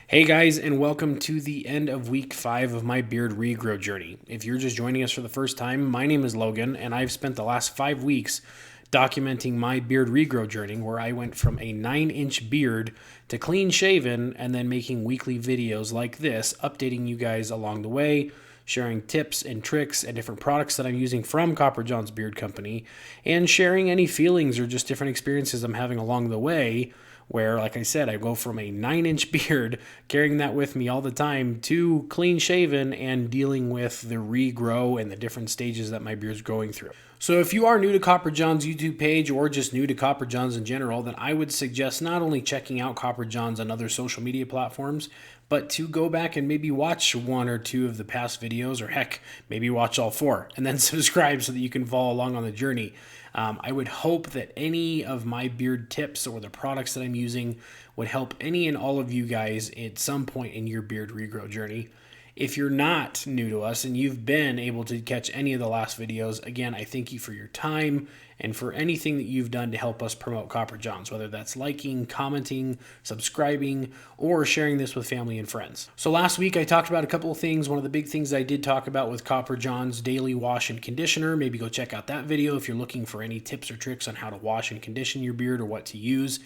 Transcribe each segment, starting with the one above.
Hey guys, and welcome to the end of week 5 of my beard regrow journey. If you're just joining us for the first time, my name is Logan, and I've spent the last 5 weeks documenting my beard regrow journey where I went from a 9-inch beard to clean shaven and then making weekly videos like this, updating you guys along the way, sharing tips and tricks and different products that I'm using from Copper John's Beard Company, and sharing any feelings or just different experiences I'm having along the way where, like I said, I go from a 9-inch beard, carrying that with me all the time, to clean shaven and dealing with the regrow and the different stages that my beard's going through. So if you are new to Copper John's YouTube page or just new to Copper John's in general, then I would suggest not only checking out Copper John's on other social media platforms, but to go back and maybe watch 1 or 2 of the past videos, or heck, maybe watch all 4, and then subscribe so that you can follow along on the journey. I would hope that any of my beard tips or the products that I'm using would help any and all of you guys at some point in your beard regrow journey. If you're not new to us and you've been able to catch any of the last videos, again, I thank you for your time and for anything that you've done to help us promote Copper John's, whether that's liking, commenting, subscribing, or sharing this with family and friends. So last week I talked about a couple of things. One of the big things I did talk about with Copper John's Daily Wash and Conditioner. Maybe go check out that video if you're looking for any tips or tricks on how to wash and condition your beard or what to use.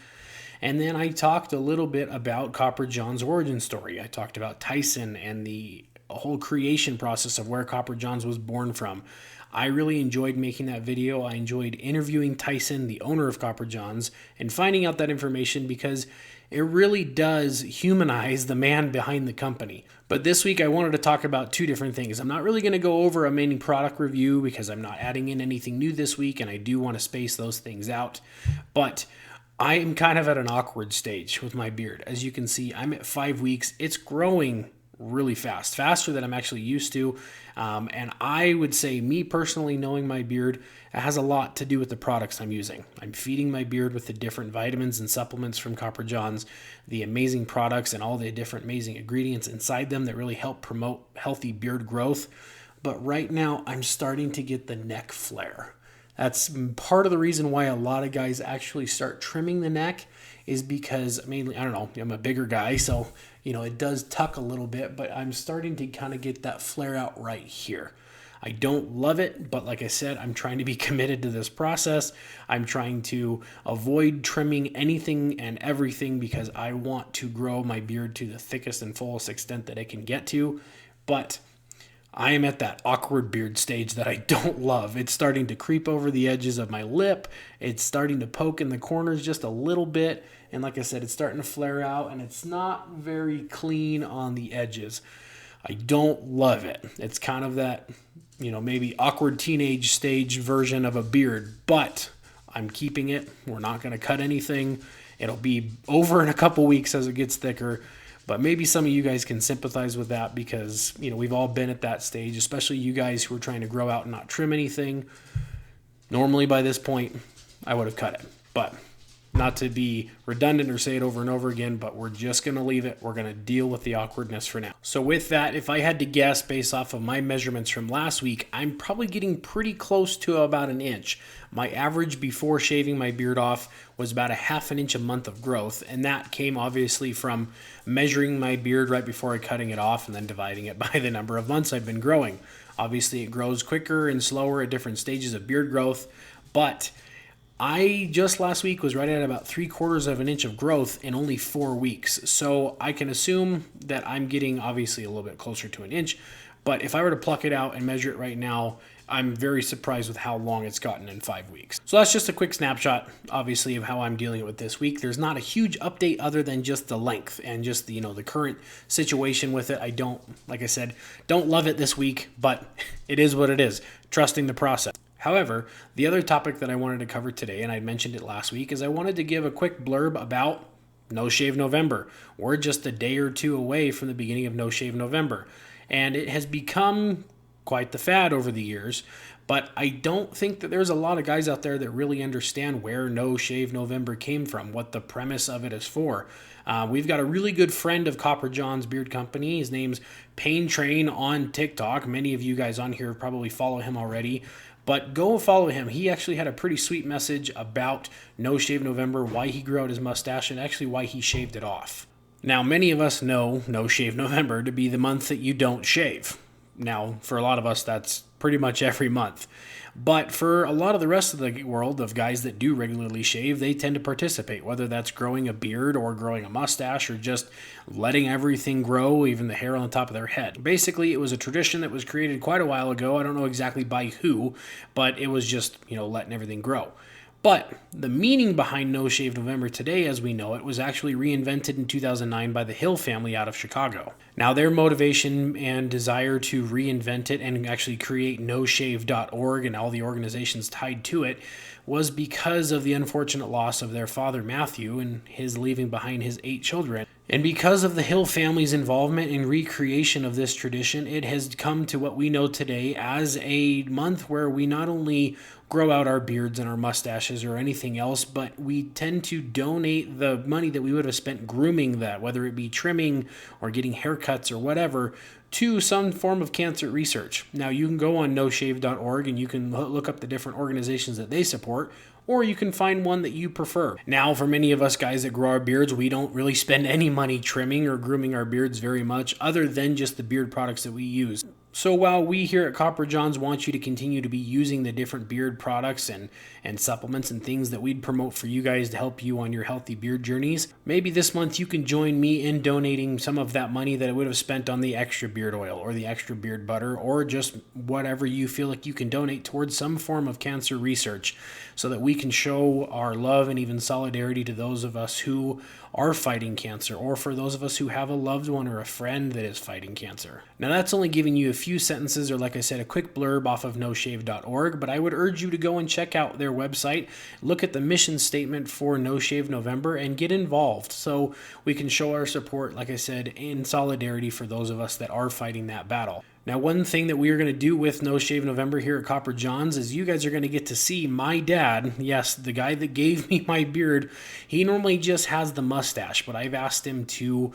And then I talked a little bit about Copper John's origin story. I talked about Tyson and the whole creation process of where Copper John's was born from. I really enjoyed making that video. I enjoyed interviewing Tyson, the owner of Copper John's, and finding out that information because it really does humanize the man behind the company. But this week I wanted to talk about 2 different things. I'm not really going to go over a main product review because I'm not adding in anything new this week, and I do want to space those things out. But I am kind of at an awkward stage with my beard. As you can see, I'm at 5 weeks. It's growing really fast, faster than I'm actually used to. And I would say, me personally, knowing my beard, it has a lot to do with the products I'm using. I'm feeding my beard with the different vitamins and supplements from Copper John's, the amazing products and all the different amazing ingredients inside them that really help promote healthy beard growth. But right now, I'm starting to get the neck flare. That's part of the reason why a lot of guys actually start trimming the neck, is because mainly, I don't know, I'm a bigger guy, so it does tuck a little bit, but I'm starting to kind of get that flare out right here. I don't love it, but like I said, I'm trying to be committed to this process. I'm trying to avoid trimming anything and everything because I want to grow my beard to the thickest and fullest extent that it can get to. But I am at that awkward beard stage that I don't love. It's starting to creep over the edges of my lip. It's starting to poke in the corners just a little bit. And like I said, it's starting to flare out and it's not very clean on the edges. I don't love it. It's kind of that, maybe awkward teenage stage version of a beard, but I'm keeping it. We're not going to cut anything. It'll be over in a couple weeks as it gets thicker. But maybe some of you guys can sympathize with that because, we've all been at that stage, especially you guys who are trying to grow out and not trim anything. Normally by this point, I would have cut it. But not to be redundant or say it over and over again, but we're just going to leave it. We're going to deal with the awkwardness for now. So with that, if I had to guess based off of my measurements from last week, I'm probably getting pretty close to about an inch. My average before shaving my beard off was about a half an inch a month of growth, and that came obviously from measuring my beard right before cutting it off and then dividing it by the number of months I've been growing. Obviously, it grows quicker and slower at different stages of beard growth, but I just last week was right at about 3/4 of an inch of growth in only 4 weeks. So I can assume that I'm getting obviously a little bit closer to an inch. But if I were to pluck it out and measure it right now, I'm very surprised with how long it's gotten in 5 weeks. So that's just a quick snapshot, obviously, of how I'm dealing with this week. There's not a huge update other than just the length and just the, the current situation with it. I don't, like I said, don't love it this week, but it is what it is. Trusting the process. However, the other topic that I wanted to cover today, and I mentioned it last week, is I wanted to give a quick blurb about No Shave November. We're just a day or 2 away from the beginning of No Shave November. And it has become quite the fad over the years, but I don't think that there's a lot of guys out there that really understand where No Shave November came from, what the premise of it is for. We've got a really good friend of Copper John's Beard Company. His name's Pain Train on TikTok. Many of you guys on here probably follow him already. But go follow him. He actually had a pretty sweet message about No Shave November, why he grew out his mustache, and actually why he shaved it off. Now, many of us know No Shave November to be the month that you don't shave. Now, for a lot of us, that's pretty much every month. But for a lot of the rest of the world of guys that do regularly shave, they tend to participate, whether that's growing a beard or growing a mustache or just letting everything grow, even the hair on the top of their head. Basically, it was a tradition that was created quite a while ago. I don't know exactly by who, but it was just, letting everything grow. But the meaning behind No Shave November today, as we know it, was actually reinvented in 2009 by the Hill family out of Chicago. Now, their motivation and desire to reinvent it and actually create noshave.org and all the organizations tied to it was because of the unfortunate loss of their father, Matthew, and his leaving behind his 8 children. And because of the Hill family's involvement in recreation of this tradition, it has come to what we know today as a month where we not only grow out our beards and our mustaches or anything else, but we tend to donate the money that we would have spent grooming that, whether it be trimming or getting haircuts or whatever, to some form of cancer research. Now, you can go on noshave.org and you can look up the different organizations that they support, or you can find one that you prefer. Now, for many of us guys that grow our beards, we don't really spend any money trimming or grooming our beards very much, other than just the beard products that we use. So while we here at Copper Johns want you to continue to be using the different beard products and supplements and things that we'd promote for you guys to help you on your healthy beard journeys, maybe this month you can join me in donating some of that money that I would have spent on the extra beard oil or the extra beard butter, or just whatever you feel like you can donate towards some form of cancer research, so that we can show our love and even solidarity to those of us who are fighting cancer, or for those of us who have a loved one or a friend that is fighting cancer. Now, that's only giving you a few sentences, or like I said, a quick blurb off of noshave.org, but I would urge you to go and check out their website, look at the mission statement for No Shave November, and get involved so we can show our support, like I said, in solidarity for those of us that are fighting that battle. Now, one thing that we are going to do with No Shave November here at Copper Johns is you guys are going to get to see my dad. Yes, the guy that gave me my beard. He normally just has the mustache, but I've asked him to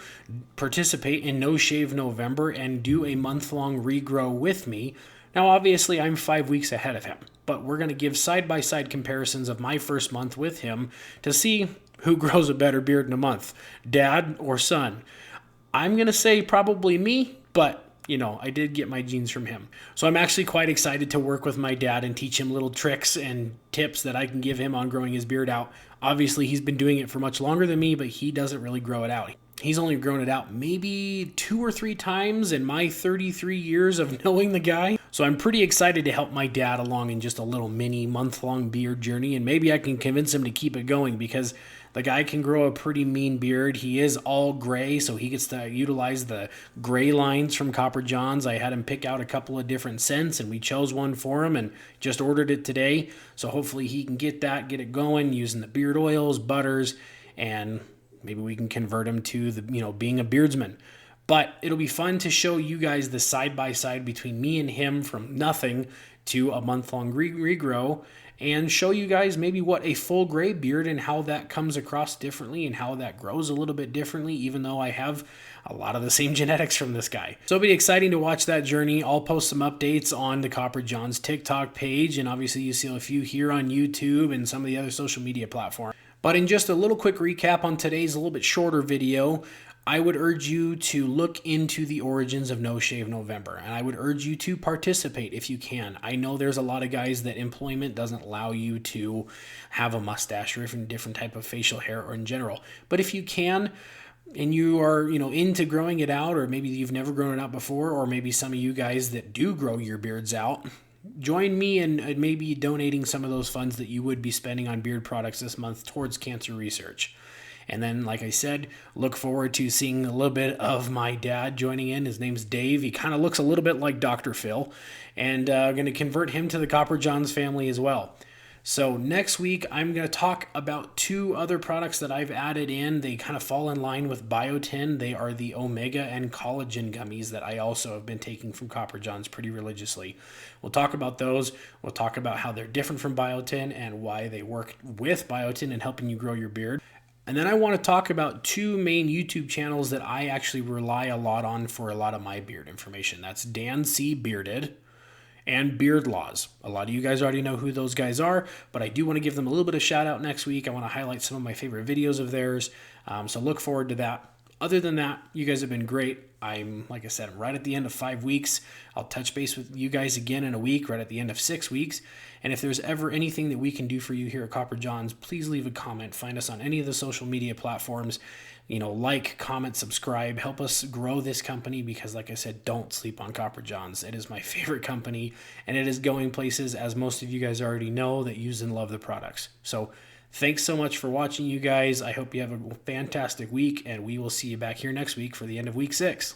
participate in No Shave November and do a month-long regrow with me. Now, obviously, I'm 5 weeks ahead of him, but we're going to give side-by-side comparisons of my first month with him to see who grows a better beard in a month, dad or son. I'm going to say probably me, but I did get my genes from him. So I'm actually quite excited to work with my dad and teach him little tricks and tips that I can give him on growing his beard out. Obviously, he's been doing it for much longer than me, but he doesn't really grow it out. He's only grown it out maybe 2 or 3 times in my 33 years of knowing the guy. So I'm pretty excited to help my dad along in just a little mini month-long beard journey, and maybe I can convince him to keep it going, because the guy can grow a pretty mean beard. He is all gray, so he gets to utilize the gray lines from Copper Johns. I had him pick out a couple of different scents, and we chose one for him and just ordered it today. So hopefully he can get it going using the beard oils, butters, and maybe we can convert him to being a beardsman. But it'll be fun to show you guys the side-by-side between me and him from nothing to a month-long regrow, and show you guys maybe what a full gray beard and how that comes across differently and how that grows a little bit differently, even though I have a lot of the same genetics from this guy. So it'll be exciting to watch that journey. I'll post some updates on the Copper Johns TikTok page, and obviously you see a few here on YouTube and some of the other social media platforms. But in just a little quick recap on today's a little bit shorter video, I would urge you to look into the origins of No Shave November, and I would urge you to participate if you can. I know there's a lot of guys that employment doesn't allow you to have a mustache or even different type of facial hair or in general. But if you can, and you are, into growing it out, or maybe you've never grown it out before, or maybe some of you guys that do grow your beards out, join me in maybe donating some of those funds that you would be spending on beard products this month towards cancer research. And then, like I said, look forward to seeing a little bit of my dad joining in. His name's Dave. He kind of looks a little bit like Dr. Phil. And I'm going to convert him to the Copper Johns family as well. So next week, I'm going to talk about 2 other products that I've added in. They kind of fall in line with biotin. They are the omega and collagen gummies that I also have been taking from Copper Johns pretty religiously. We'll talk about those. We'll talk about how they're different from biotin and why they work with biotin in helping you grow your beard. And then I want to talk about 2 main YouTube channels that I actually rely a lot on for a lot of my beard information. That's Dan C. Bearded and Beard Laws. A lot of you guys already know who those guys are, but I do want to give them a little bit of shout out next week. I want to highlight some of my favorite videos of theirs. So look forward to that. other than that, you guys have been great. I'm, like I said, right at the end of 5 weeks. I'll touch base with you guys again in a week, right at the end of 6 weeks. And if there's ever anything that we can do for you here at Copper Johns, please leave a comment. Find us on any of the social media platforms. Like, comment, subscribe, help us grow this company, because like I said, don't sleep on Copper Johns. It is my favorite company, and it is going places, as most of you guys already know, that use and love the products. So thanks so much for watching, you guys. I hope you have a fantastic week, and we will see you back here next week for the end of week 6.